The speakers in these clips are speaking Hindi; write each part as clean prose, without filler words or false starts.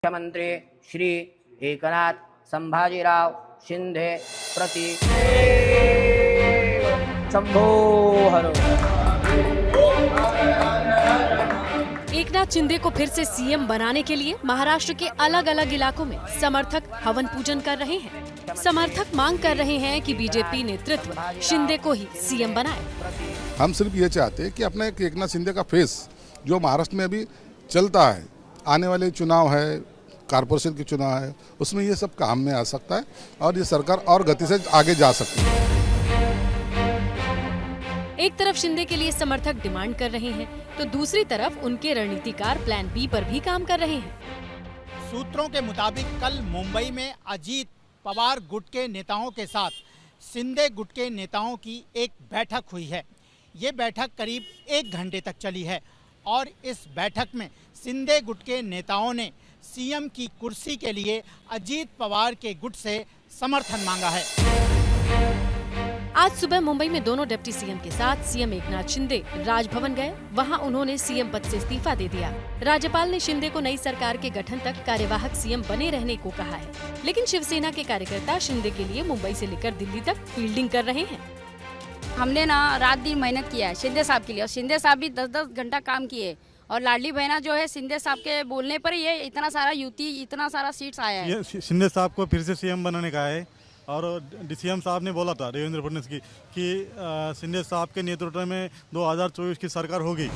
मुख्यमंत्री श्री एकनाथ संभाजीराव शिंदे प्रति शंभो हर। एकनाथ शिंदे को फिर से सीएम बनाने के लिए महाराष्ट्र के अलग अलग इलाकों में समर्थक हवन पूजन कर रहे हैं। समर्थक मांग कर रहे हैं कि बीजेपी नेतृत्व शिंदे को ही सीएम बनाए। हम सिर्फ ये चाहते हैं कि अपना एक एकनाथ शिंदे का फेस जो महाराष्ट्र में अभी चलता है, आने वाले चुनाव है, कारपोरेशन के चुनाव है, उसमें ये सब काम में आ सकता है और ये सरकार और गति से आगे जा सकती है। एक तरफ शिंदे के लिए समर्थक डिमांड कर रहे हैं तो दूसरी तरफ उनके रणनीतिकार प्लान बी पर भी काम कर रहे हैं। सूत्रों के मुताबिक कल मुंबई में अजीत पवार गुट के नेताओं के साथ शिंदे गुट के नेताओं की एक बैठक हुई है। ये बैठक करीब 1 घंटे तक चली है और इस बैठक में शिंदे गुट के नेताओं ने सीएम की कुर्सी के लिए अजीत पवार के गुट से समर्थन मांगा है। आज सुबह मुंबई में दोनों डिप्टी सीएम के साथ सीएम एकनाथ शिंदे राजभवन गए। वहां उन्होंने सीएम पद से इस्तीफा दे दिया। राज्यपाल ने शिंदे को नई सरकार के गठन तक कार्यवाहक सीएम बने रहने को कहा है, लेकिन शिवसेना के कार्यकर्ता शिंदे के लिए मुंबई से लेकर दिल्ली तक फील्डिंग कर रहे हैं। हमने ना रात दिन मेहनत किया है शिंदे साहब के लिए और शिंदे साहब भी 10-10 घंटा काम किए और लाडली बहना जो है शिंदे साहब के बोलने पर ये इतना सारा युति, इतना सारा सीट्स आया है। ये शिंदे साहब को फिर से सीएम बनाने का है और डीसीएम साहब ने बोला था देवेंद्र फडणवीस की कि शिंदे साहब के नेतृत्व में 2024 की सरकार होगी।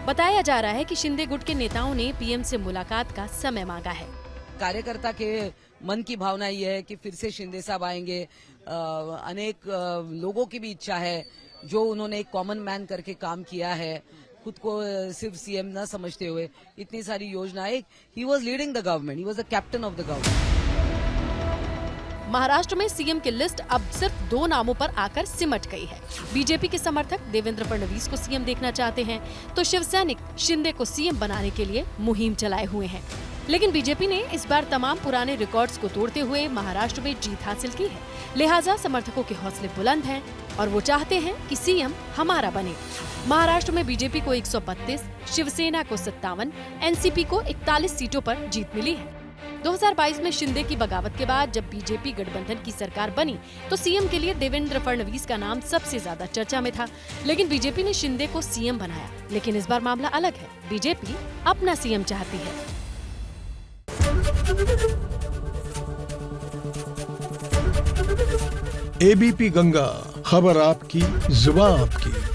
बताया जा रहा है कि शिंदे गुट के नेताओं ने पीएम से मुलाकात का समय मांगा है। कार्यकर्ता के मन की भावना ये है कि फिर से शिंदे साहब आएंगे। अनेक लोगों की भी इच्छा है जो उन्होंने एक कॉमन मैन करके काम किया है, खुद को सिर्फ सीएम न समझते हुए इतनी सारी योजनाएं। He was leading the government, he was the captain of the government. Maharashtra में सीएम की लिस्ट अब सिर्फ 2 नामों पर आकर सिमट गई है। बीजेपी के समर्थक देवेंद्र फडणवीस को सीएम देखना चाहते हैं तो शिवसैनिक शिंदे को सीएम बनाने के लिए मुहिम चलाए हुए हैं। लेकिन बीजेपी ने इस बार तमाम पुराने रिकॉर्ड्स को तोड़ते हुए महाराष्ट्र में जीत हासिल की है। लिहाजा समर्थकों के हौसले बुलंद हैं और वो चाहते हैं कि सीएम हमारा बने। महाराष्ट्र में बीजेपी को 132, शिवसेना को 57, एनसीपी को 41 सीटों पर जीत मिली है। 2022 में शिंदे की बगावत के बाद जब बीजेपी गठबंधन की सरकार बनी तो सीएम के लिए देवेंद्र फडणवीस का नाम सबसे ज्यादा चर्चा में था, लेकिन बीजेपी ने शिंदे को सीएम बनाया। लेकिन इस बार मामला अलग है, बीजेपी अपना सीएम चाहती है। एबीपी गंगा, खबर आपकी, जुबान आपकी।